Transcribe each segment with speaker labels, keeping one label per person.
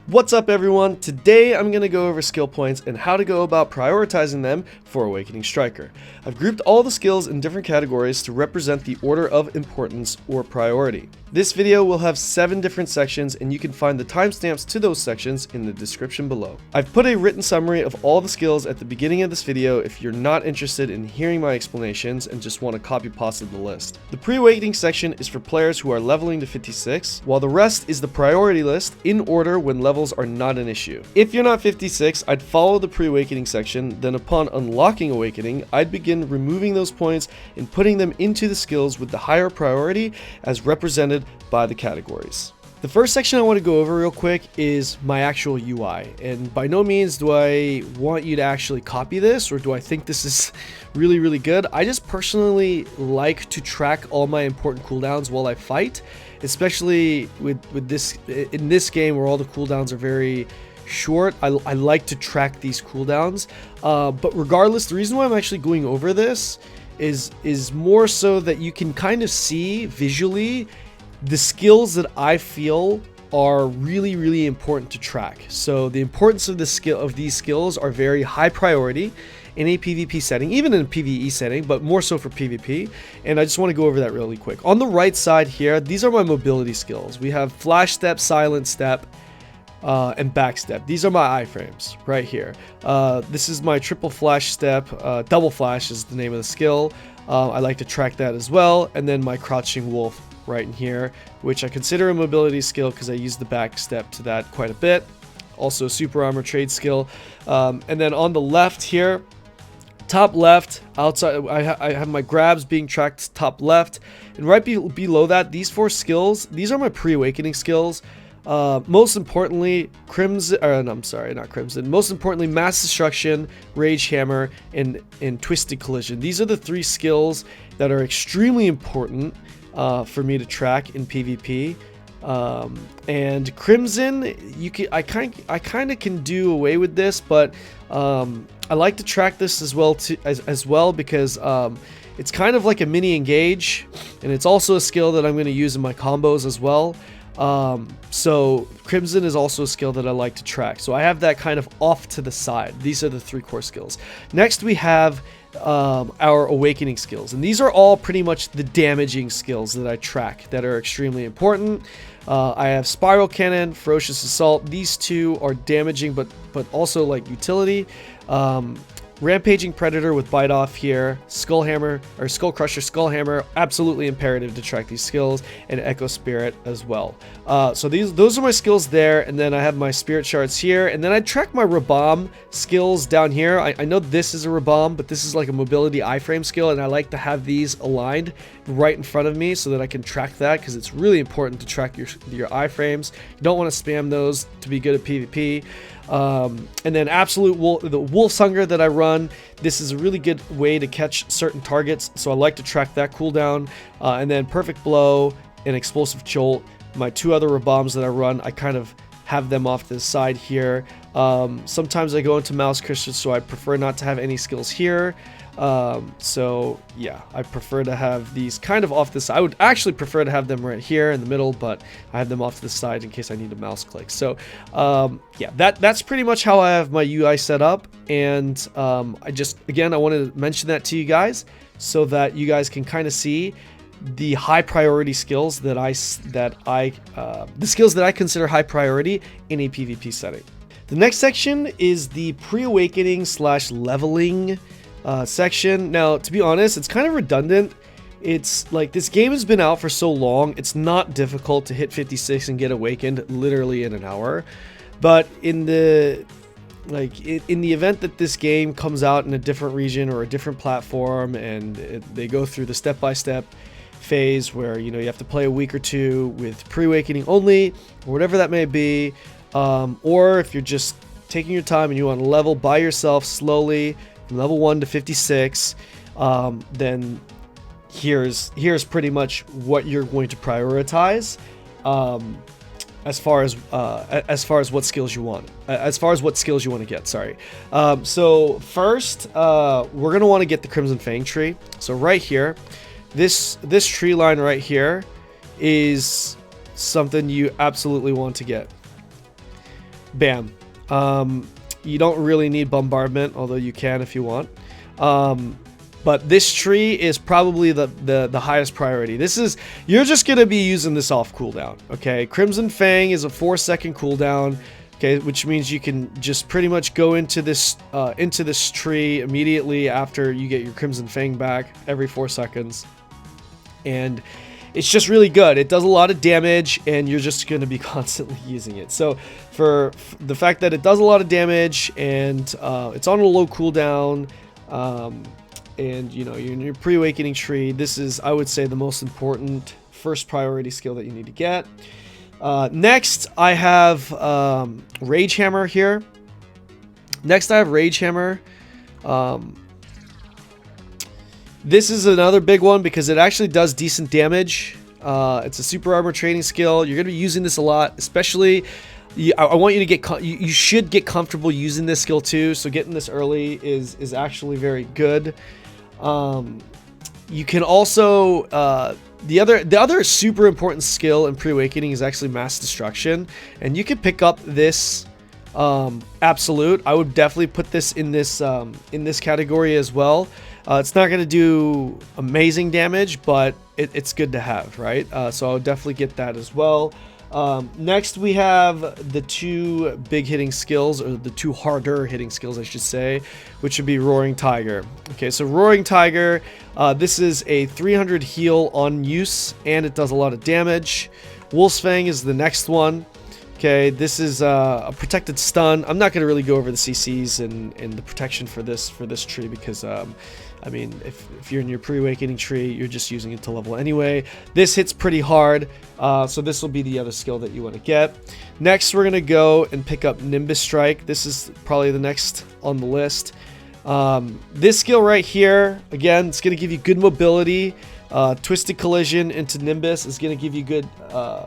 Speaker 1: What's up everyone? Today I'm going to go over skill points and how to go about prioritizing them for Awakening Striker. I've grouped all the skills in different categories to represent the order of importance or priority. This video will have 7 different sections and you can find the timestamps to those sections in the description below. I've put a written summary of all the skills at the beginning of this video if you're not interested in hearing my explanations and just want to copy pasta the list. The Preawakening section is for players who are leveling to 56, while the rest is the priority list in order when levels are not an issue. If you're not 56, I'd follow the Preawakening section, then upon unlocking Awakening, I'd begin removing those points and putting them into the skills with the higher priority as represented by the categories. The first section I want to go over real quick is my actual UI, and by no means do I want you to actually copy this or do I think this is really good. I just personally like to track all my important cooldowns while I fight, especially with this in this game where all the cooldowns are very short. I like to track these cooldowns, but regardless, the reason why I'm actually going over this is more so that you can kind of see visually the skills that I feel are really important to track. So the importance of these skills are very high priority in a PvP setting, even in a PvE setting, but more so for PvP. And I just want to go over that really quick. On the right side here, these are my mobility skills. We have flash step, silent step, and backstep. These are my iframes right here. This is my triple flash step. Double flash is the name of the skill. I like to track that as well. And then my crouching wolf right in here, which I consider a mobility skill because I use the back step to that quite a bit. Also a super armor trade skill. And then on the left here, top left, outside, I have my grabs being tracked top left. And right below that, these 4 skills, these are my Preawakening skills. Most importantly, most importantly, Mass Destruction, Rage Hammer, and Twisted Collision. These are the 3 skills that are extremely important for me to track in PvP. And Crimson, I kind of can do away with this, but I like to track this as well because it's kind of like a mini engage, and it's also a skill that I'm going to use in my combos as well. So Crimson is also a skill that I like to track. So I have that kind of off to the side. These are the 3 core skills. Next we have our Awakening skills, and these are all pretty much the damaging skills that I track that are extremely important. I have Spiral Cannon, Ferocious Assault. These 2 are damaging but also like utility. Rampaging Predator with Bite Off here, Skull Hammer or Skull Crusher, Skull Hammer, absolutely imperative to track these skills, and Echo Spirit as well. So those are my skills there, and then I have my Spirit Shards here, and then I track my Rabam skills down here. I know this is a Rabam, but this is like a mobility iframe skill, and I like to have these aligned right in front of me so that I can track that, because it's really important to track your iframes. You don't want to spam those to be good at PvP. And then the Wolf's Hunger that I run, this is a really good way to catch certain targets, so I like to track that cooldown. And then Perfect Blow and Explosive Jolt, my 2 other Rabams that I run, I kind of have them off to the side here. Sometimes I go into Mouse Crystals, so I prefer not to have any skills here. So yeah, I prefer to have these kind of off the side. I would actually prefer to have them right here in the middle, but I have them off to the side in case I need to mouse click. So yeah, that's pretty much how I have my UI set up. And again, I wanted to mention that to you guys so that you guys can kind of see the high priority skills the skills that I consider high priority in a PvP setting. The next section is the Preawakening / leveling section. Now, to be honest, it's kind of redundant. It's like this game has been out for so long, it's not difficult to hit 56 and get awakened literally in an hour. But in the event that this game comes out in a different region or a different platform, and they go through the step-by-step phase where you have to play a week or 2 with Preawakening only, or whatever that may be, or if you're just taking your time and you want to level by yourself slowly from level 1 to 56, then here's pretty much what you're going to prioritize as far as what skills you want to get. Sorry. So first, we're gonna want to get the Crimson Fang tree. So right here, this tree line right here is something you absolutely want to get. bam. You don't really need bombardment, although you can if you want. But this tree is probably the highest priority. You're just going to be using this off cooldown, okay? Crimson Fang is a 4-second cooldown, okay, which means you can just pretty much go into this tree immediately after you get your Crimson Fang back every 4 seconds. And it's just really good. It does a lot of damage, and you're just going to be constantly using it. So for the fact that it does a lot of damage, and it's on a low cooldown, and you know, you're in your pre-awakening tree, this is, I would say, the most important first priority skill that you need to get. Next, I have Rage Hammer here. Next, I have Rage Hammer. This is another big one because it actually does decent damage. It's a super armor training skill. You're going to be using this a lot, especially... I want you to get... You should get comfortable using this skill too, so getting this early is actually very good. You can also... The other super important skill in Preawakening is actually Mass Destruction, and you can pick up this Absolute. I would definitely put this in this category as well. It's not going to do amazing damage, but it's good to have, right? So I would definitely get that as well. Next, we have the two big hitting skills, or the two harder hitting skills, I should say, which would be Roaring Tiger. Okay, so Roaring Tiger, this is a 300 heal on use, and it does a lot of damage. Wolf's Fang is the next one. Okay, this is a protected stun. I'm not going to really go over the CCs and the protection for this tree because, I mean, if you're in your pre-awakening tree, you're just using it to level anyway. This hits pretty hard, so this will be the other skill that you want to get. Next, we're going to go and pick up Nimbus Strike. This is probably the next on the list. This skill right here, again, it's going to give you good mobility. Twisted Collision into Nimbus is going to give you good.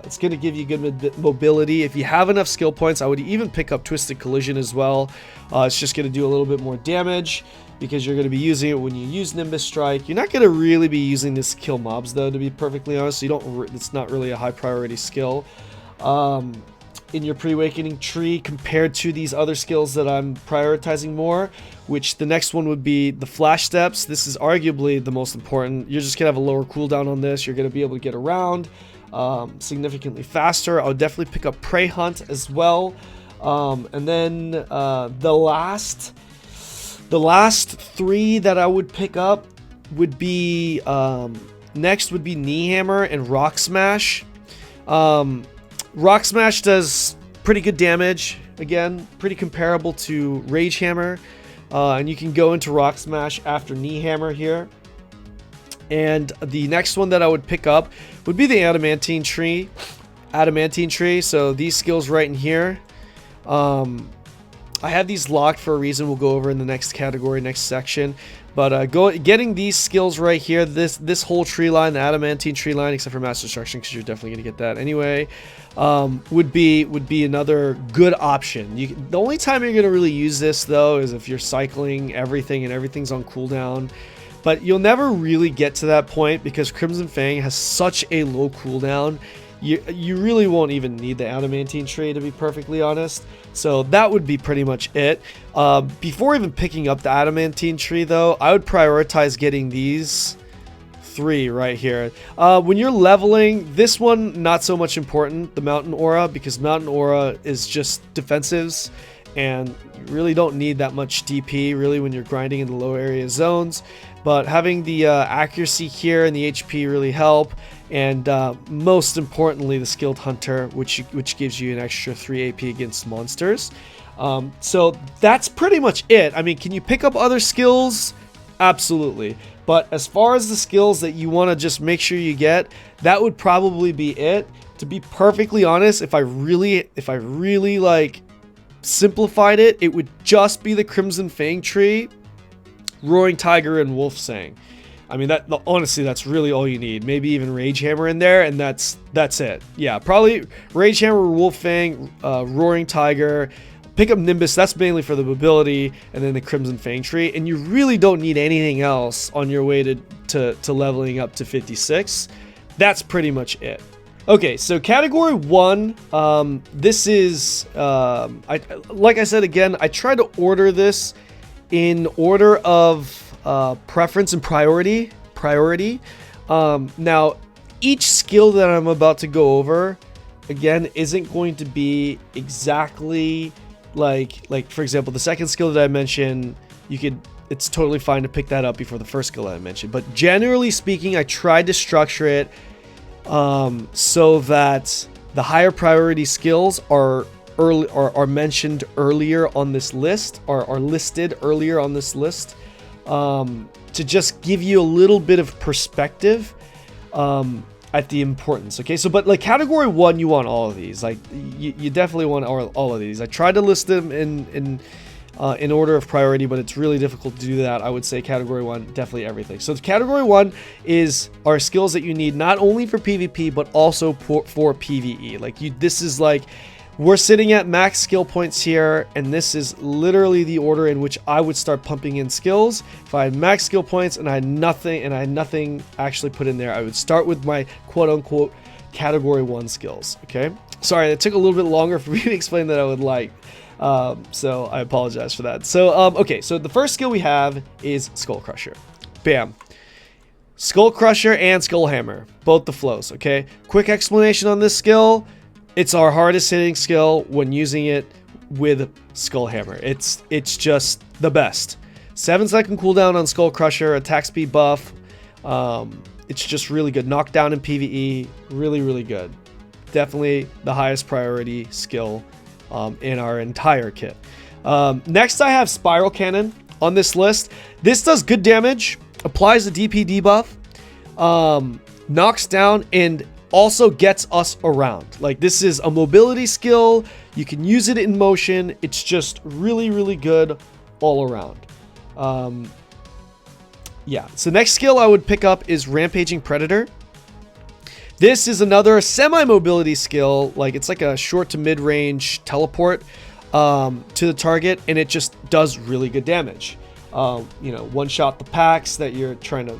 Speaker 1: It's going to give you good mobility. If you have enough skill points, I would even pick up Twisted Collision as well. It's just going to do a little bit more damage because you're going to be using it when you use Nimbus Strike. You're not going to really be using this to kill mobs, though. To be perfectly honest, it's not really a high priority skill in your pre-awakening tree compared to these other skills that I'm prioritizing more, which the next one would be the Flash Steps. This is arguably the most important. You're just gonna have a lower cooldown on this. You're gonna be able to get around significantly faster. I would definitely pick up Prey Hunt as well. And then the last three that I would pick up would be next would be Knee Hammer and Rock Smash. Rock Smash does pretty good damage. Again, pretty comparable to Rage Hammer. And you can go into Rock Smash after Knee Hammer here. And the next one that I would pick up would be the Adamantine Tree. So these skills right in here. I have these locked for a reason. We'll go over in the next category, next section. But getting these skills right here, this whole tree line, the Adamantine tree line, except for Mass Destruction, because you're definitely going to get that anyway, would be another good option. The only time you're going to really use this, though, is if you're cycling everything and everything's on cooldown. But you'll never really get to that point because Crimson Fang has such a low cooldown. You really won't even need the Adamantine tree, to be perfectly honest. So that would be pretty much it. Before even picking up the Adamantine tree, though, I would prioritize getting these three right here. When you're leveling, this one, not so much important, the Mountain Aura, because Mountain Aura is just defensives, and you really don't need that much DP, really, when you're grinding in the low area zones. But having the accuracy here and the HP really help. And most importantly, the Skilled Hunter, which gives you an extra 3 AP against monsters. So that's pretty much it. I mean, can you pick up other skills? Absolutely. But as far as the skills that you want to just make sure you get, that would probably be it. To be perfectly honest, if I really like simplified it, it would just be the Crimson Fang tree, Roaring Tiger, and Wolf's Fang. I mean, honestly, that's really all you need. Maybe even Rage Hammer in there, and that's it. Yeah, probably Rage Hammer, Wolf Fang, Roaring Tiger. Pick up Nimbus, that's mainly for the mobility, and then the Crimson Fang tree. And you really don't need anything else on your way to leveling up to 56. That's pretty much it. Okay, so category 1, this is, like I said again, I try to order this in order of preference and priority. Now, each skill that I'm about to go over, again, isn't going to be exactly like for example, the second skill that I mentioned, it's totally fine to pick that up before the first skill that I mentioned. But generally speaking, I tried to structure it so that the higher priority skills are mentioned earlier on this list, are listed earlier on this list, to just give you a little bit of perspective at the importance. Okay, so but like category 1, you want all of these. Like you definitely want all of these. I tried to list them in order of priority, but it's really difficult to do that. I would say category 1, definitely everything. So category 1 are skills that you need not only for PvP, but also for PvE. Like this is like, we're sitting at max skill points here, and this is literally the order in which I would start pumping in skills. If I had max skill points and I had nothing actually put in there, I would start with my quote unquote category 1 skills. Okay, sorry, that took a little bit longer for me to explain than I would like. So I apologize for that. So, okay, so the first skill we have is Skull Crusher. Bam. Skull Crusher and Skull Hammer, both the flows, okay? Quick explanation on this skill. It's our hardest hitting skill when using it with Skull Hammer. It's just the best. 7-second cooldown on Skull Crusher, attack speed buff. It's just really good. Knockdown in PvE, really, really good. Definitely the highest priority skill in our entire kit. Next, I have Spiral Cannon on this list. This does good damage, applies a DP debuff, knocks down, and also gets us around. Like, this is a mobility skill. You can use it in motion. It's just really, really good all around. Yeah, so next skill I would pick up is Rampaging Predator. This is another semi-mobility skill. Like, it's like a short to mid-range teleport to the target, and it just does really good damage. You know, one-shot the packs that you're trying to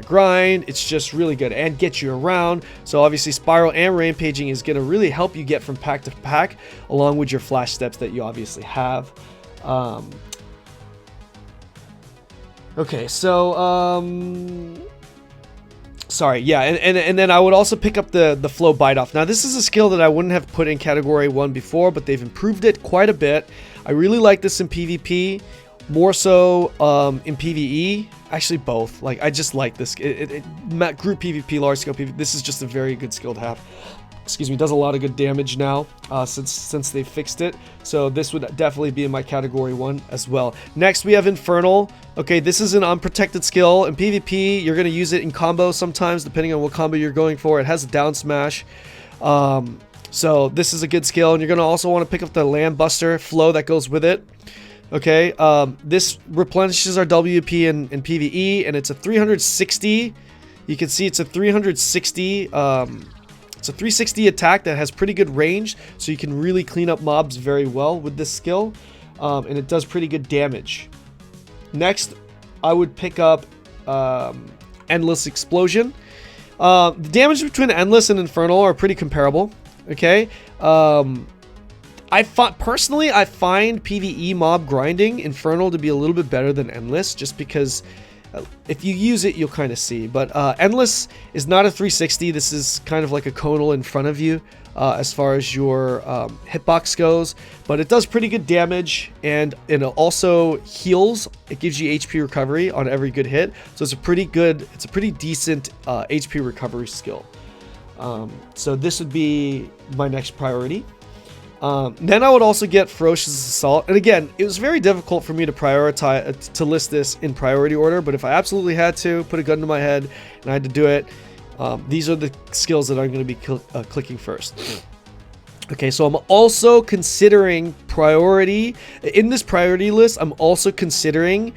Speaker 1: grind. It's just really good and get you around. So obviously Spiral and Rampaging is going to really help you get from pack to pack, along with your flash steps that you obviously have. Okay, so sorry, yeah, and then I would also pick up the Flow Bite Off. Now, this is a skill that I wouldn't have put in category 1 before, but they've improved it quite a bit. I really like this in PvP, more so in PvE. Actually, both. Like, I just like this. Group PvP, large scale PvP. This is just a very good skill to have. Excuse me, does a lot of good damage now since they fixed it. So this would definitely be in my category 1 as well. Next, we have Infernal. Okay, this is an unprotected skill. In PvP, you're going to use it in combos sometimes, depending on what combo you're going for. It has a down smash. So this is a good skill. And you're going to also want to pick up the Land Buster flow that goes with it. Okay, this replenishes our WP in PvE, and it's a 360. You can see it's a 360. It's a 360 attack that has pretty good range, so you can really clean up mobs very well with this skill, and it does pretty good damage. Next, I would pick up Endless Explosion. The damage between Endless and Infernal are pretty comparable. Okay, personally, I find PvE mob grinding Infernal to be a little bit better than Endless, just because if you use it, you'll kind of see. But Endless is not a 360. This is kind of like a conal in front of you as far as your hitbox goes. But it does pretty good damage, and it also heals. It gives you HP recovery on every good hit. So it's a pretty decent HP recovery skill. So this would be my next priority. Then I would also get Ferocious Assault. And again, it was very difficult for me to prioritize, to list this in priority order, but if I absolutely had to put a gun to my head and I had to do it, these are the skills that I'm going to be clicking first. Okay, so I'm also considering priority. In this priority list, I'm also considering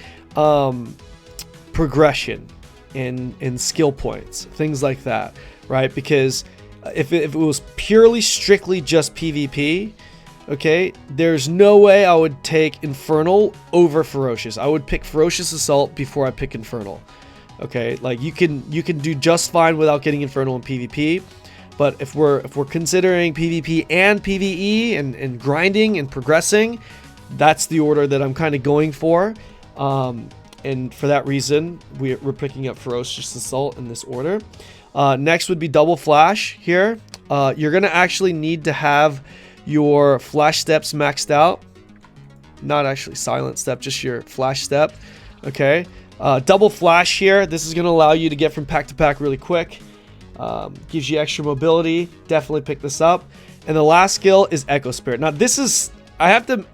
Speaker 1: progression in skill points, things like that, right? Because if it was purely strictly just PvP, okay, there's no way I would take Infernal over Ferocious. I would pick Ferocious Assault before I pick Infernal. Okay, like you can do just fine without getting Infernal in PvP. But if we're considering PvP and PvE and grinding and progressing, that's the order that I'm kind of going for. And for that reason, we're picking up Ferocious Assault in this order. Next would be Double Flash here. You're going to actually need to have your Flash Steps maxed out. Not actually Silent Step, just your Flash Step. Okay. Double Flash here. This is going to allow you to get from pack to pack really quick. Gives you extra mobility. Definitely pick this up. And the last skill is Echo Spirit. Now this is, I have to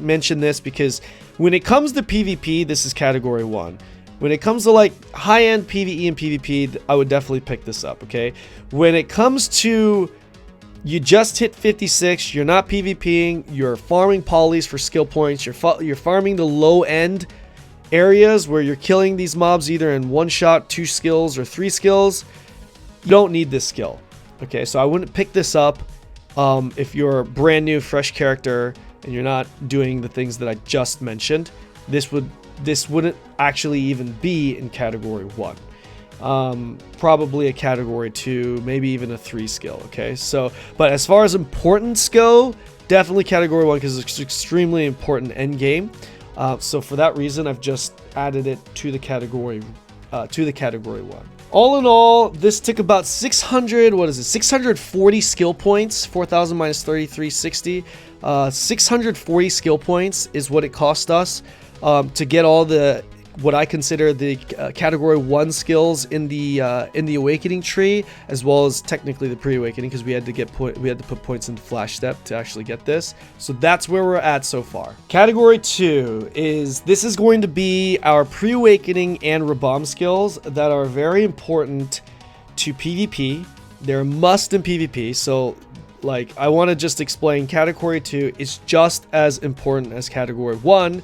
Speaker 1: mention this because when it comes to PvP, this is category 1. When it comes to like high-end PvE and PvP, I would definitely pick this up, okay? When it comes to you just hit 56, you're not PvPing, you're farming polys for skill points, you're farming the low-end areas where you're killing these mobs either in 1 shot, 2 skills, or 3 skills, you don't need this skill, okay? So I wouldn't pick this up if you're a brand new, fresh character and you're not doing the things that I just mentioned. This wouldn't actually even be in category 1. Probably a category 2, maybe even a 3 skill, okay? So, but as far as importance go, definitely category 1 because it's extremely important end game. So for that reason, I've just added it to the category 1. All in all, this took about 640 skill points, 4,000 minus 3360. 640 skill points is what it cost us to get all the what I consider the category 1 skills in the Awakening tree, as well as technically the Pre-Awakening, because we had to put points into Flash Step to actually get this. So that's where we're at so far. Category 2 is going to be our Pre-Awakening and Rabam skills that are very important to PvP. They're a must in PvP. So like I want to just explain, category 2 is just as important as category 1,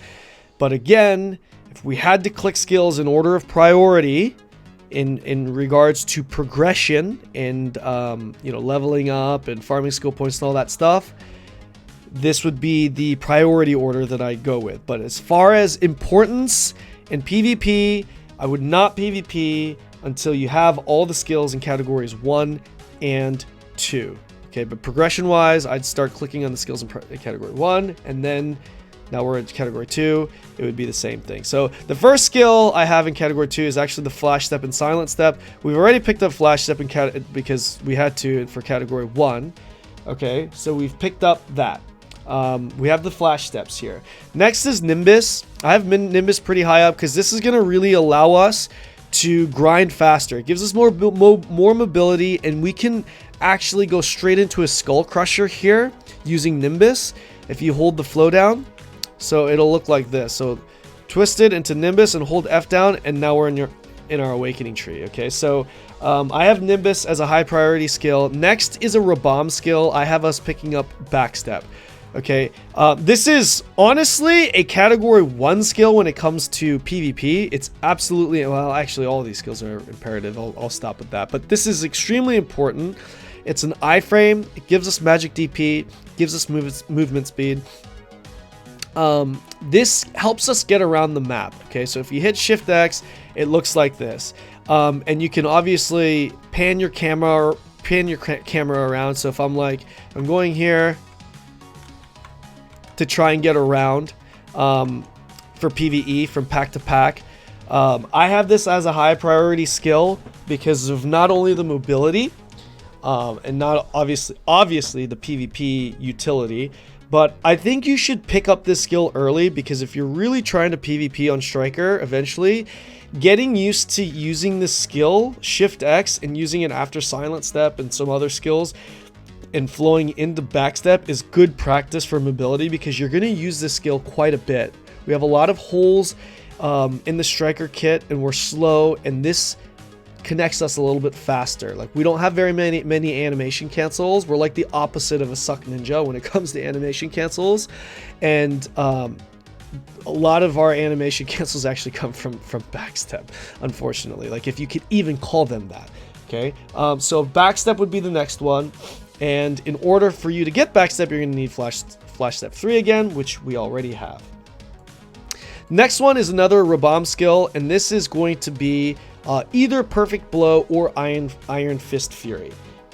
Speaker 1: but again, if we had to click skills in order of priority in regards to progression and leveling up and farming skill points and all that stuff, this would be the priority order that I go with. But as far as importance in PvP, I would not PvP until you have all the skills in categories 1 and 2. Okay, but progression wise, I'd start clicking on the skills in category 1, and then now we're in category 2, it would be the same thing. So the first skill I have in category 2 is actually the Flash Step and Silent Step. We've already picked up Flash Step because we had to for category 1. Okay, so we've picked up that. We have the Flash Steps here. Next is Nimbus. I have Nimbus pretty high up because this is going to really allow us to grind faster. It gives us more mobility, and we can actually go straight into a Skull Crusher here using Nimbus if you hold the flow down. So it'll look like this. So twist it into Nimbus and hold F down, and now we're in our Awakening tree. Okay, so I have Nimbus as a high priority skill. Next is a Rabam skill. I have us picking up Backstep. Okay, this is honestly a category 1 skill when it comes to PvP. It's absolutely, well, actually all of these skills are imperative. I'll stop with that. But this is extremely important. It's an iframe. It gives us magic DP, gives us movement speed. This helps us get around the map. Okay, so if you hit Shift X, it looks like this, and you can obviously pan your camera around. So if I'm going here to try and get around for PvE from pack to pack, I have this as a high priority skill because of not only the mobility and not obviously the PvP utility. But I think you should pick up this skill early, because if you're really trying to PvP on Striker eventually, getting used to using this skill, Shift X, and using it after Silent Step and some other skills and flowing into Backstep is good practice for mobility, because you're going to use this skill quite a bit. We have a lot of holes in the Striker kit, and we're slow, and this connects us a little bit faster. Like, we don't have very many animation cancels. We're like the opposite of a Suck Ninja when it comes to animation cancels, and a lot of our animation cancels actually come from Backstep, unfortunately, like if you could even call them that. Okay, so Backstep would be the next one, and in order for you to get Backstep, you're going to need Flash Step 3 again, which we already have. Next one is another Rabam skill, and this is going to be either Perfect Blow or Iron Fist Fury.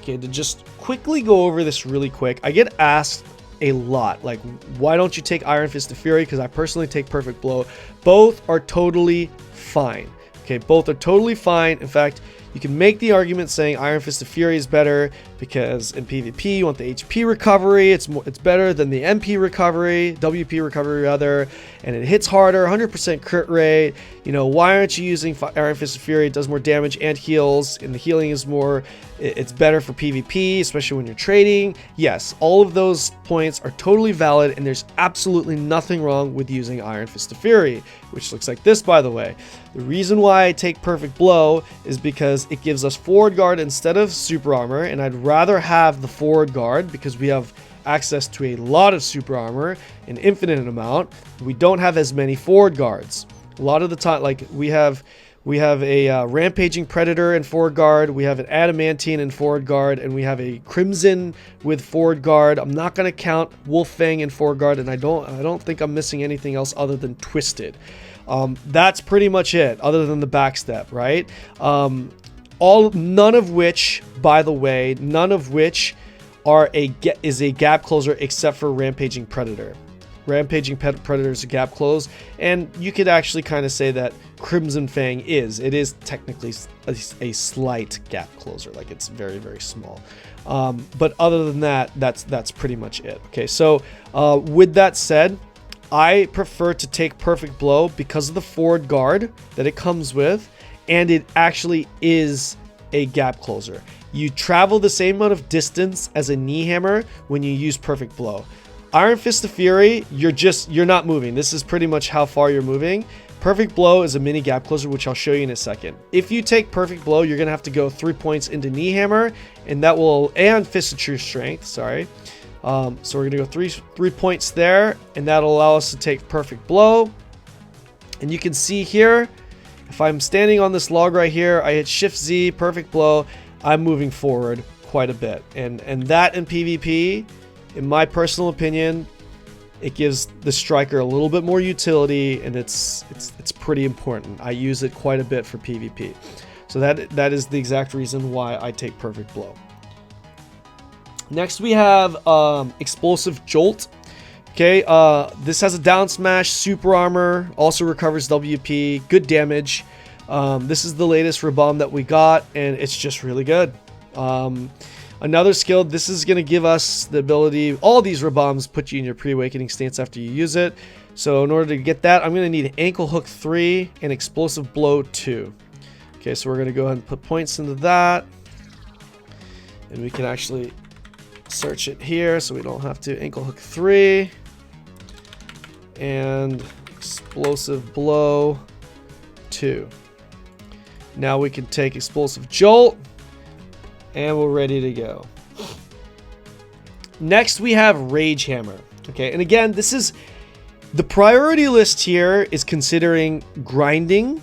Speaker 1: Okay, to just quickly go over this really quick, I get asked a lot, like, why don't you take Iron Fist of Fury? Because I personally take Perfect Blow. Both are totally fine. Okay, both are totally fine. In fact, you can make the argument saying Iron Fist of Fury is better because in PvP you want the HP recovery. It's better than the MP recovery, WP recovery rather, and it hits harder, 100% crit rate. You know, why aren't you using Iron Fist of Fury? It does more damage and heals, and the healing is more. It's better for PvP, especially when you're trading. Yes, all of those points are totally valid, and there's absolutely nothing wrong with using Iron Fist of Fury, which looks like this, by the way. The reason why I take Perfect Blow is because it gives us forward guard instead of super armor, and I'd rather have the forward guard because we have access to a lot of super armor, an infinite amount. We don't have as many forward guards. A lot of the time, like we have a rampaging predator in forward guard, we have an adamantine in forward guard, and we have a crimson with forward guard. I'm not going to count Wolffang in forward guard, and I don't think I'm missing anything else other than twisted. That's pretty much it, other than the backstep, right? None of which, by the way, is a gap closer except for rampaging predator. Rampaging Predator is a gap close, and you could actually kind of say that Crimson Fang is. It is technically a slight gap closer, like it's very, very small. But other than that, that's pretty much it. Okay, so with that said, I prefer to take Perfect Blow because of the forward guard that it comes with, and it actually is a gap closer. You travel the same amount of distance as a knee hammer when you use Perfect Blow. Iron Fist of Fury, you're not moving. This is pretty much how far you're moving. Perfect Blow is a mini gap closer, which I'll show you in a second. If you take Perfect Blow, you're gonna have to go 3 points into knee hammer, and Fist of True Strength. Sorry. So we're gonna go three points there, and that'll allow us to take Perfect Blow. And you can see here, if I'm standing on this log right here, I hit Shift Z, Perfect Blow. I'm moving forward quite a bit, and that in PvP. In my personal opinion, it gives the striker a little bit more utility, and it's pretty important. I use it quite a bit for PvP. So that is the exact reason why I take Perfect Blow. Next we have Explosive Jolt. Okay, this has a down smash, super armor, also recovers WP, good damage. This is the latest rebomb that we got, and it's just really good. Another skill, this is going to give us the ability, all these rebombs put you in your pre-awakening stance after you use it. So in order to get that, I'm going to need Ankle Hook 3 and Explosive Blow 2. Okay, so we're going to go ahead and put points into that. And we can actually search it here so we don't have to. Ankle Hook 3 and Explosive Blow 2. Now we can take Explosive Jolt. And we're ready to go. Next, we have Rage Hammer. Okay, and again, this is the priority list here is considering grinding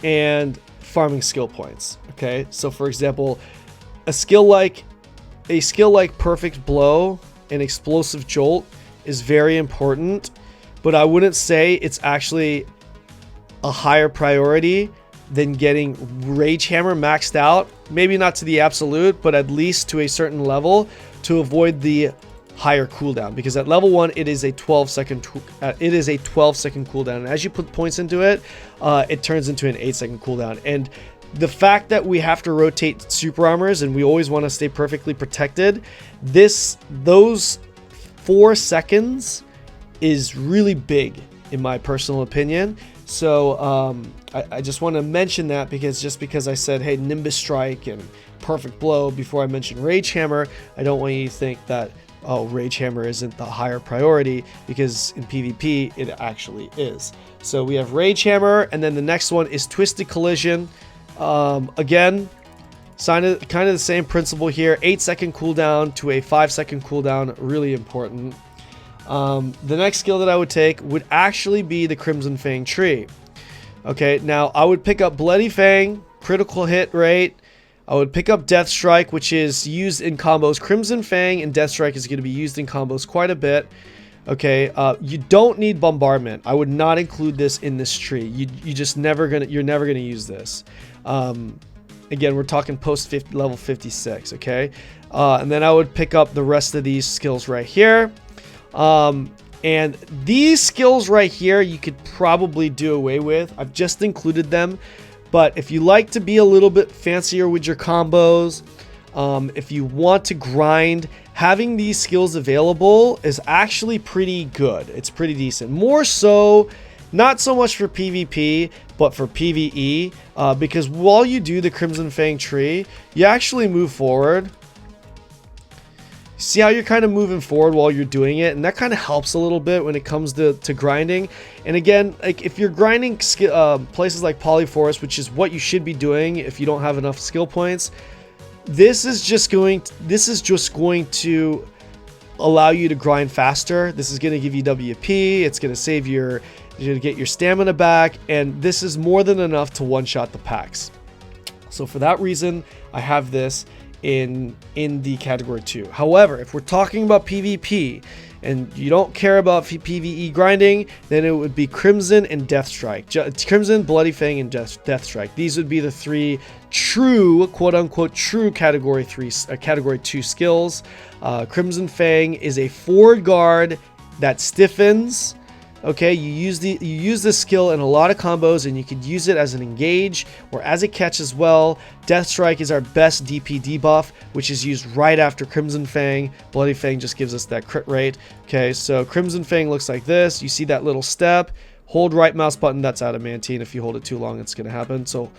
Speaker 1: and farming skill points. Okay, so for example, a skill like Perfect Blow and Explosive Jolt is very important, but I wouldn't say it's actually a higher priority than getting Rage Hammer maxed out, maybe not to the absolute, but at least to a certain level to avoid the higher cooldown, because at level 1 it is a 12-second cooldown, and as you put points into it, it turns into an 8-second cooldown. And the fact that we have to rotate super armors and we always want to stay perfectly protected, those 4 seconds is really big in my personal opinion. So I just want to mention that because I said, hey, Nimbus Strike and Perfect Blow before I mentioned Rage Hammer, I don't want you to think that, oh, Rage Hammer isn't the higher priority, because in PvP it actually is. So we have Rage Hammer, and then the next one is Twisted Collision. Again, kind of the same principle here, 8-second cooldown to a 5-second cooldown, really important. The next skill that I would take would actually be the Crimson Fang tree. Okay, now I would pick up Bloody Fang, critical hit rate. I would pick up Death Strike, which is used in combos. Crimson Fang and Death Strike is going to be used in combos quite a bit. Okay, you don't need Bombardment. I would not include this in this tree. You're never gonna use this. Again, we're talking post level 56, okay? And then I would pick up the rest of these skills right here. And these skills right here, you could probably do away with. I've just included them. But if you like to be a little bit fancier with your combos, if you want to grind, having these skills available is actually pretty good. It's pretty decent. More so, not so much for PvP, but for PvE, because while you do the Crimson Fang tree, you actually move forward. See how you're kind of moving forward while you're doing it, and that kind of helps a little bit when it comes to grinding. And again, like if you're grinding places like Polyforest, which is what you should be doing if you don't have enough skill points, this is just going to allow you to grind faster. This is going to give you WP. It's going to save you're going to get your stamina back, and this is more than enough to one-shot the packs. So for that reason, I have this in the category 2. However, if we're talking about PvP and you don't care about PvE grinding, then it would be Crimson and Death Strike. Crimson, Bloody Fang, and Death Strike. These would be the 3 true, quote-unquote, true category 2 skills. Crimson Fang is a forward guard that stiffens. Okay, you use this skill in a lot of combos, and you could use it as an engage or as a catch as well. Death Strike is our best DP debuff, which is used right after Crimson Fang. Bloody Fang just gives us that crit rate. Okay, so Crimson Fang looks like this. You see that little step. Hold right mouse button. That's adamantine. If you hold it too long, it's going to happen. So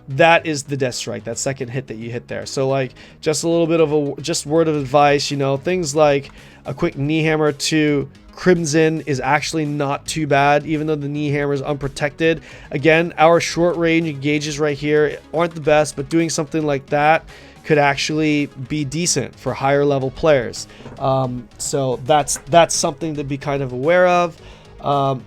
Speaker 1: that is the Death Strike, that second hit that you hit there. So like just a little bit of a word of advice, you know, things like a quick knee hammer to Crimson is actually not too bad, even though the knee hammer is unprotected. Again, our short range engages right here aren't the best, but doing something like that could actually be decent for higher level players. So that's something to be kind of aware of.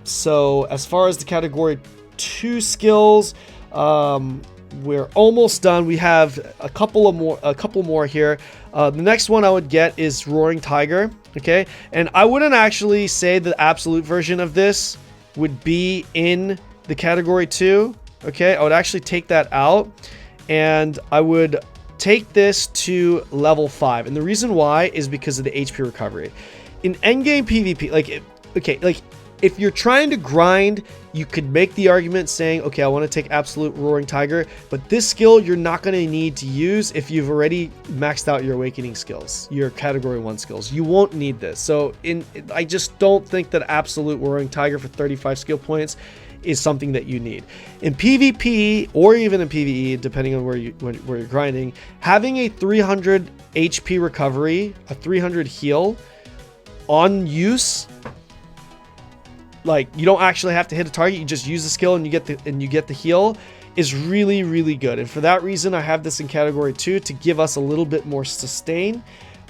Speaker 1: So as far as the category 2 skills, we're almost done. We have a couple more here. The next one I would get is Roaring Tiger. Okay, and I wouldn't actually say the absolute version of this would be in the category 2. Okay, I would actually take that out, and I would take this to level 5. And the reason why is because of the HP recovery. In endgame PvP, like if you're trying to grind, you could make the argument saying, okay, I want to take absolute Roaring Tiger, but this skill you're not going to need to use if you've already maxed out your awakening skills, your category 1 skills. You won't need this. So I just don't think that absolute Roaring Tiger for 35 skill points is something that you need. In PvP or even in PvE, depending on where you're grinding, having a 300 HP recovery, a 300 heal on use, like you don't actually have to hit a target, you just use the skill and you get the heal, is really, really good. And for that reason, I have this in category 2 to give us a little bit more sustain.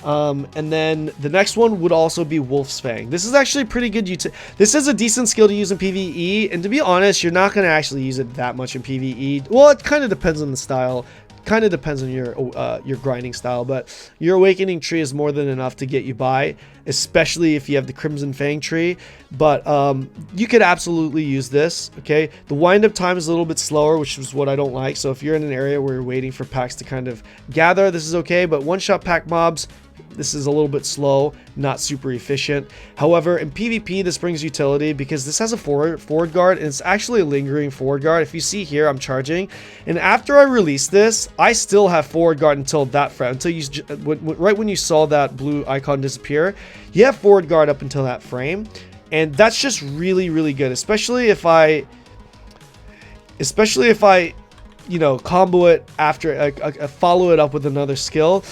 Speaker 1: And then the next one would also be Wolf's Fang. This is actually pretty good. This is a decent skill to use in PvE, and to be honest, you're not going to actually use it that much in PvE. Well, it kind of depends on the style. Kind of depends on your grinding style, but your awakening tree is more than enough to get you by, especially if you have the Crimson Fang tree. But you could absolutely use this. Okay, the wind-up time is a little bit slower, which is what I don't like. So if you're in an area where you're waiting for packs to kind of gather, this is okay. But one-shot pack mobs, this is a little bit slow, not super efficient. However, in PvP, this brings utility because this has a forward guard, and it's actually a lingering forward guard. If you see here, I'm charging, and after I release this, I still have forward guard until that frame. Until you, right when you saw that blue icon disappear, you have forward guard up until that frame, and that's just really, really good. Especially if I, you know, combo it after I follow it up with another skill.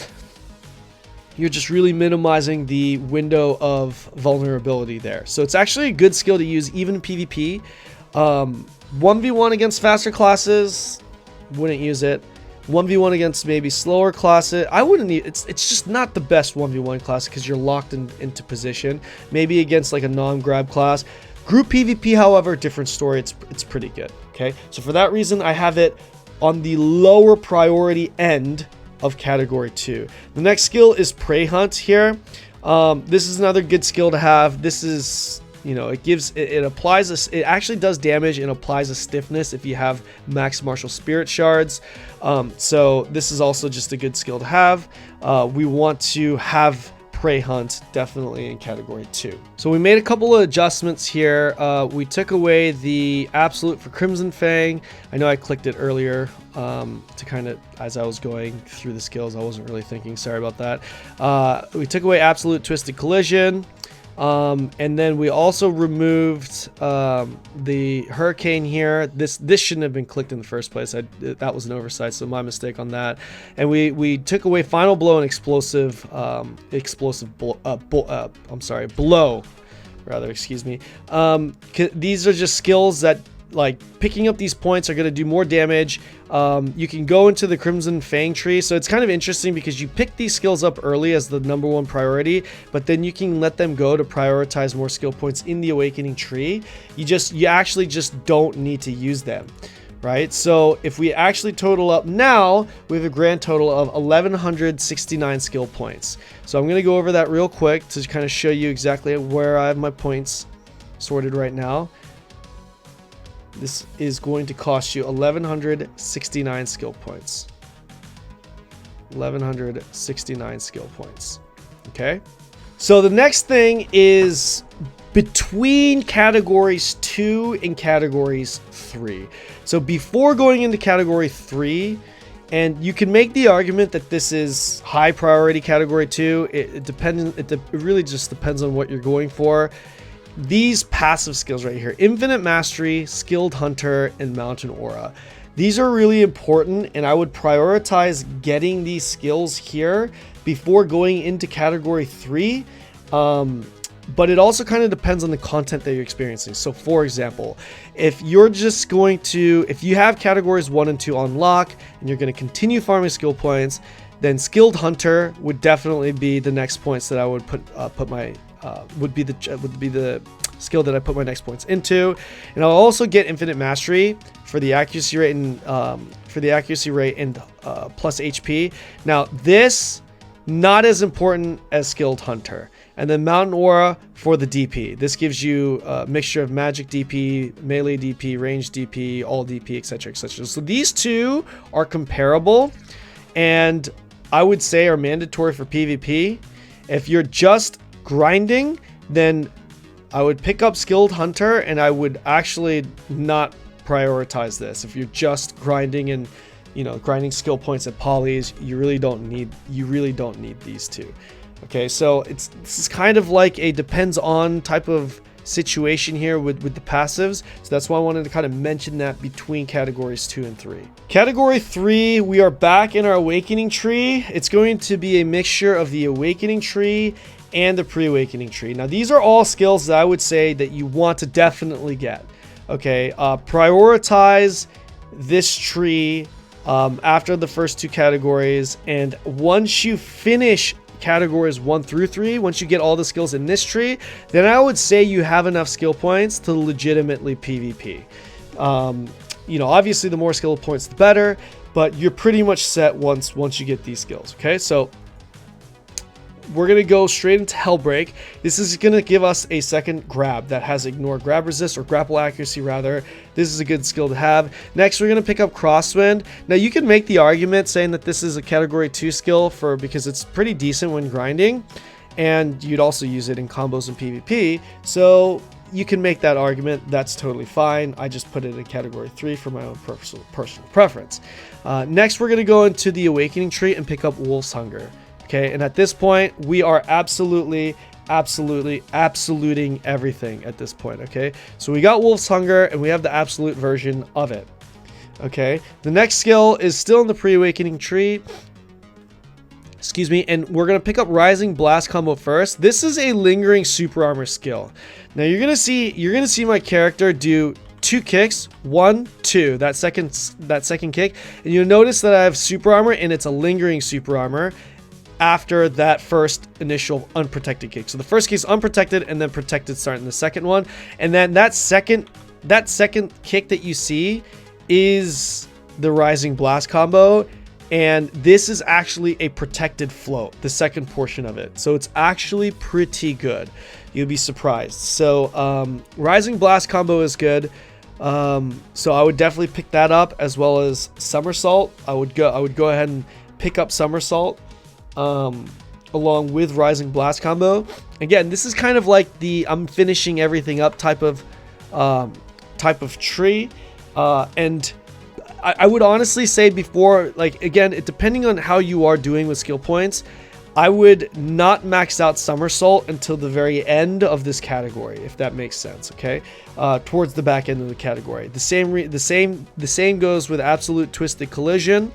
Speaker 1: You're just really minimizing the window of vulnerability there. So it's actually a good skill to use even in PvP. 1v1 against faster classes, wouldn't use it. 1v1 against maybe slower classes, I wouldn't need it's just not the best 1v1 class because you're locked into position. Maybe against like a non-grab class. Group PvP, however, different story. It's pretty good. Okay, so for that reason, I have it on the lower priority end of category 2. The next skill is Prey Hunt here. This is another good skill to have. This is You know, it applies it actually does damage and applies a stiffness if you have max martial spirit shards. So this is also just a good skill to have. We want to have Prey Hunt definitely in category 2. So we made a couple of adjustments here. We took away the absolute for Crimson Fang. I know I clicked it earlier to kind of, as I was going through the skills, I wasn't really thinking, sorry about that. We took away absolute Twisted Collision. And then we also removed the Hurricane here. This shouldn't have been clicked in the first place. That was an oversight, so my mistake on that. And we took away Final Blow and Blow, rather, excuse me. These are just skills that, like, picking up these points are going to do more damage. You can go into the Crimson Fang tree, so it's kind of interesting because you pick these skills up early as the #1 priority, but then you can let them go to prioritize more skill points in the Awakening tree. You actually just don't need to use them, right? So if we actually total up now, we have a grand total of 1,169 skill points. So I'm going to go over that real quick to kind of show you exactly where I have my points sorted right now. This is going to cost you 1,169 skill points. 1,169 skill points. Okay. So the next thing is between categories 2 and categories 3. So before going into category 3, and you can make the argument that this is high priority category 2. It really just depends on what you're going for. These passive skills right here, Infinite Mastery, Skilled Hunter, and Mountain Aura. These are really important, and I would prioritize getting these skills here before going into category 3. But it also kind of depends on the content that you're experiencing. So for example, if you have categories 1 and 2 on lock, and you're going to continue farming skill points, then Skilled Hunter would definitely be the next points that I would would be the skill that I put my next points into. And I'll also get Infinite Mastery for the accuracy rate and plus HP. Now this not as important as Skilled Hunter. And then Mountain Aura for the DP. This gives you a mixture of magic DP, melee DP, range DP, all DP, etc., etc. So these two are comparable, and I would say are mandatory for PvP. If you're just grinding, then I would pick up Skilled Hunter, and I would actually not prioritize this. If you're just grinding and, you know, grinding skill points at polys, you really don't need these two. Okay, so this is kind of like a depends on type of situation here with the passives. So that's why I wanted to kind of mention that between categories 2 and 3. Category 3, we are back in our Awakening tree. It's going to be a mixture of the Awakening tree and the Preawakening tree. Now these are all skills that I would say that you want to definitely get. Okay, prioritize this tree after the first 2 categories, and once you finish categories 1 through 3, once you get all the skills in this tree, then I would say you have enough skill points to legitimately PvP. You know, obviously the more skill points the better, but you're pretty much set once you get these skills. Okay, so we're going to go straight into Hellbreak. This is going to give us a second grab that has Ignore Grab Resist, or Grapple Accuracy rather. This is a good skill to have. Next, we're going to pick up Crosswind. Now, you can make the argument saying that this is a category 2 skill because it's pretty decent when grinding, and you'd also use it in combos and PvP. So you can make that argument. That's totally fine. I just put it in category 3 for my own personal preference. Next, we're going to go into the Awakening tree and pick up Wolf's Hunger. Okay, and at this point, we are absolutely absoluting everything at this point. Okay, so we got Wolf's Hunger, and we have the absolute version of it. Okay, the next skill is still in the Preawakening tree. Excuse me, and we're gonna pick up Rising Blast combo first. This is a lingering super armor skill. Now you're gonna see my character do 2 kicks, 1, 2. That second kick, and you'll notice that I have super armor, and it's a lingering super armor after that first initial unprotected kick. So the first kick is unprotected, and then protected starting the second one, and then that second kick that you see is the Rising Blast combo, and this is actually a protected float, the second portion of it. So it's actually pretty good. you'll be surprised. So Rising Blast combo is good. So I would definitely pick that up, as well as Somersault. I would go ahead and pick up Somersault along with Rising Blast combo. Again, this is kind of like the I'm finishing everything up type of tree, and I would honestly say before, like, again, depending on how you are doing with skill points, I would not max out Somersault until the very end of this category, if that makes sense. Okay, towards the back end of the category. The same goes with Absolute Twisted Collision,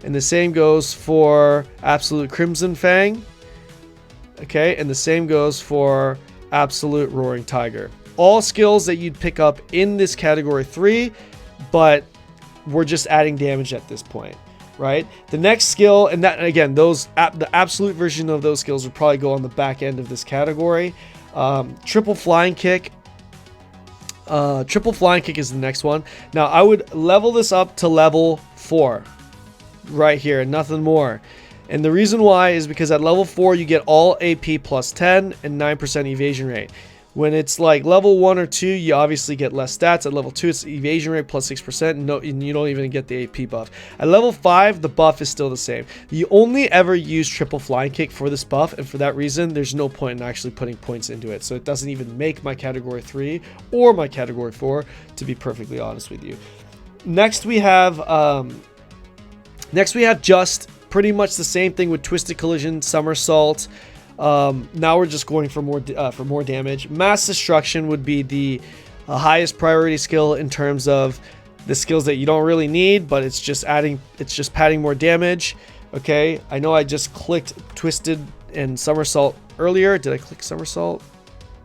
Speaker 1: and the same goes for Absolute Crimson Fang. Okay, and the same goes for Absolute Roaring Tiger. All skills that you'd pick up in this category 3, but we're just adding damage at this point. Right, the next skill, and that again, the absolute version of those skills would probably go on the back end of this category. Triple Flying Kick. Triple Flying Kick is the next one. Now I would level this up to level 4, right here, nothing more. And the reason why is because at level 4 you get all AP plus 10 and 9% evasion rate. When it's like level 1 or 2, you obviously get less stats. At level 2, it's evasion rate plus 6%, and you don't even get the AP buff. At level 5, the buff is still the same. You only ever use Triple Flying Kick for this buff, and for that reason, there's no point in actually putting points into it. So it doesn't even make my category 3 or my category 4, to be perfectly honest with you. Next we have just pretty much the same thing with Twisted Collision, Somersault. Now we're just going for more damage. Mass Destruction would be the highest priority skill in terms of the skills that you don't really need, but it's just padding more damage. Okay, I know I just clicked Twisted and Somersault earlier. Did I click Somersault?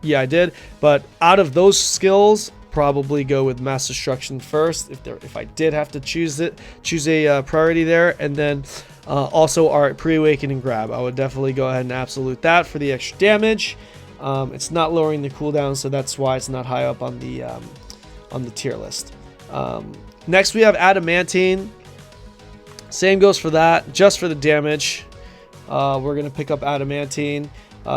Speaker 1: Yeah, I did. But out of those skills, probably go with Mass Destruction first if I did have to choose a priority there, and then also our Preawakening grab. I would definitely go ahead and absolute that for the extra damage. It's not lowering the cooldown, so that's why it's not high up on the tier list. Next we have Adamantine. Same goes for that, just for the damage. We're gonna pick up Adamantine.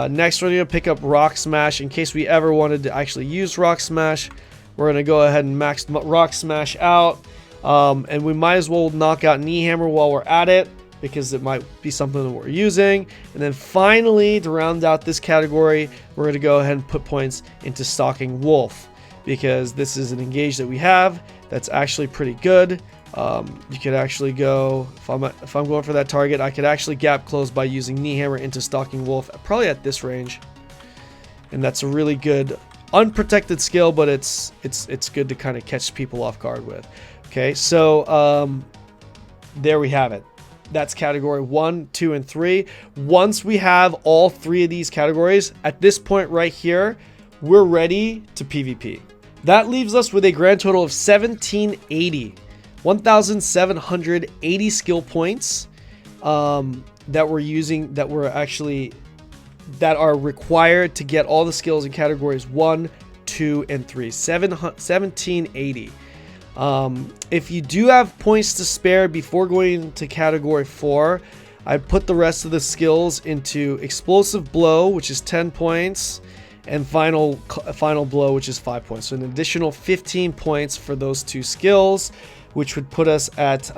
Speaker 1: Next we're gonna pick up Rock Smash in case we ever wanted to actually use Rock Smash. We're gonna go ahead and max Rock Smash out, and we might as well knock out Knee Hammer while we're at it, because it might be something that we're using. And then finally, to round out this category, we're going to go ahead and put points into Stalking Wolf, because this is an engage that we have that's actually pretty good. You could actually go, if I'm going for that target, I could actually gap close by using Knee Hammer into Stalking Wolf, probably at this range. And that's a really good unprotected skill, but it's good to kind of catch people off guard with. Okay, so there we have it. That's category 1, 2, and 3. Once we have all 3 of these categories, at this point right here, we're ready to PvP. That leaves us with a grand total of 1,780 skill points that are required to get all the skills in categories 1, 2, and 3. 1,780. If you do have points to spare before going into category 4, I put the rest of the skills into Explosive Blow, which is 10 points, and Final Blow, which is 5 points. So an additional 15 points for those 2 skills, which would put us at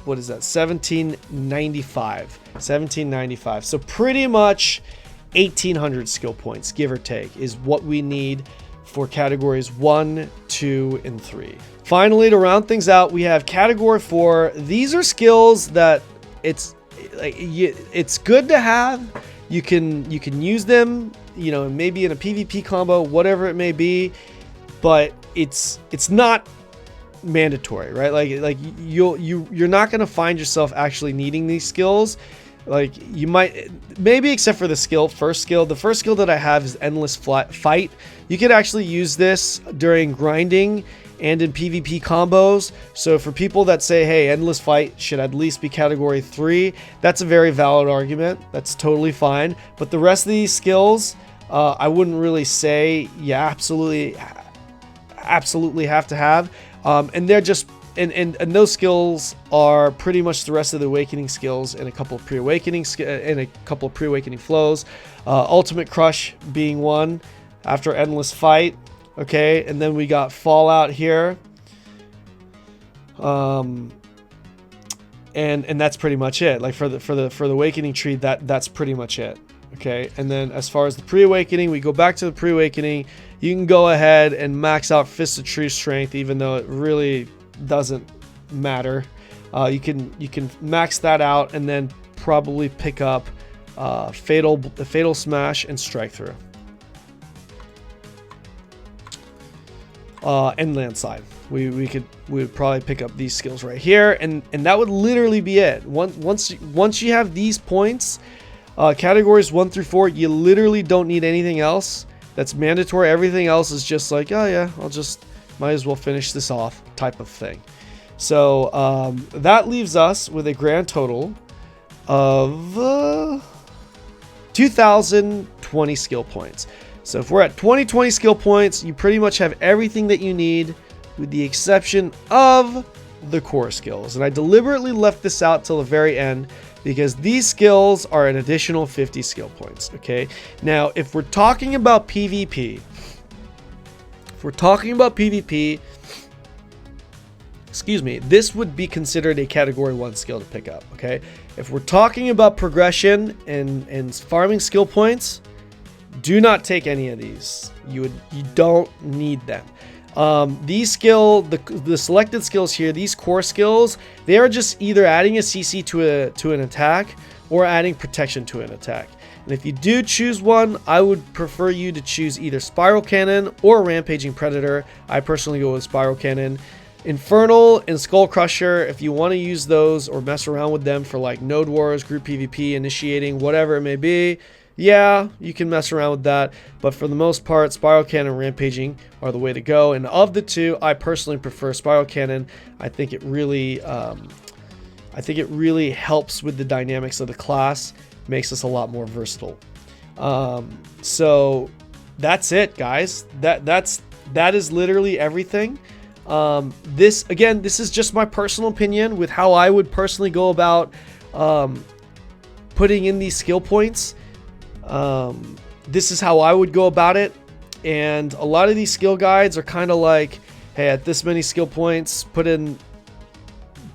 Speaker 1: what is that? 1795. So pretty much 1,800 skill points, give or take, is what we need for categories 1, 2, and 3. Finally, to round things out, we have category 4. These are skills that it's good to have. You can use them, you know, maybe in a PvP combo, whatever it may be, but it's not mandatory, right? Like you're not going to find yourself actually needing these skills. Like you might, maybe except for the first skill. The first skill that I have is Endless Fight. You could actually use this during grinding and in PvP combos. So for people that say, hey, Endless Fight should at least be category 3, that's a very valid argument. That's totally fine. But the rest of these skills, I wouldn't really say you absolutely have to have. And they're just and those skills are pretty much the rest of the awakening skills and a couple of pre-awakening flows. Ultimate Crush being one after Endless Fight. Okay, and then we got Fallout here. And that's pretty much it. Like for the awakening tree, that's pretty much it. Okay, and then as far as the pre-awakening, we go back to the pre-awakening. You can go ahead and max out Fist of True Strength, even though it really doesn't matter. You can max that out and then probably pick up Fatal Smash and Strike Through. And Landslide. We would probably pick up these skills right here, and that would literally be it. Once you have these points, categories 1 through 4, you literally don't need anything else. That's mandatory. Everything else is just like, oh yeah, might as well finish this off type of thing. So that leaves us with a grand total of 2,020 skill points. So if we're at 2020 skill points, you pretty much have everything that you need, with the exception of the core skills. And I deliberately left this out till the very end because these skills are an additional 50 skill points. Okay, now if we're talking about PvP, excuse me, this would be considered a category 1 skill to pick up. Okay, if we're talking about progression and farming skill points, do not take any of these. You don't need them. These the selected skills here, these core skills, they are just either adding a CC to an attack or adding protection to an attack. And if you do choose one, I would prefer you to choose either Spiral Cannon or Rampaging Predator. I personally go with Spiral Cannon. Infernal and Skull Crusher, if you want to use those or mess around with them for like Node Wars, group PvP, initiating, whatever it may be, yeah, you can mess around with that, but for the most part, Spiral Cannon and Rampaging are the way to go. And of the two, I personally prefer Spiral Cannon. I think it really helps with the dynamics of the class, makes us a lot more versatile. So that's it, guys. That is literally everything. This is just my personal opinion with how I would personally go about putting in these skill points. This is how I would go about it, and a lot of these skill guides are kind of like, hey, at this many skill points, put it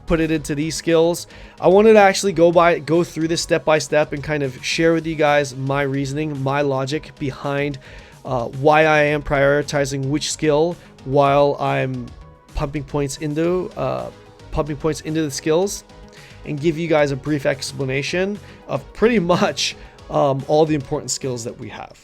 Speaker 1: into these skills. I wanted to actually go through this step by step and kind of share with you guys my reasoning, my logic behind why I am prioritizing which skill while I'm pumping points into the skills, and give you guys a brief explanation of pretty much all the important skills that we have.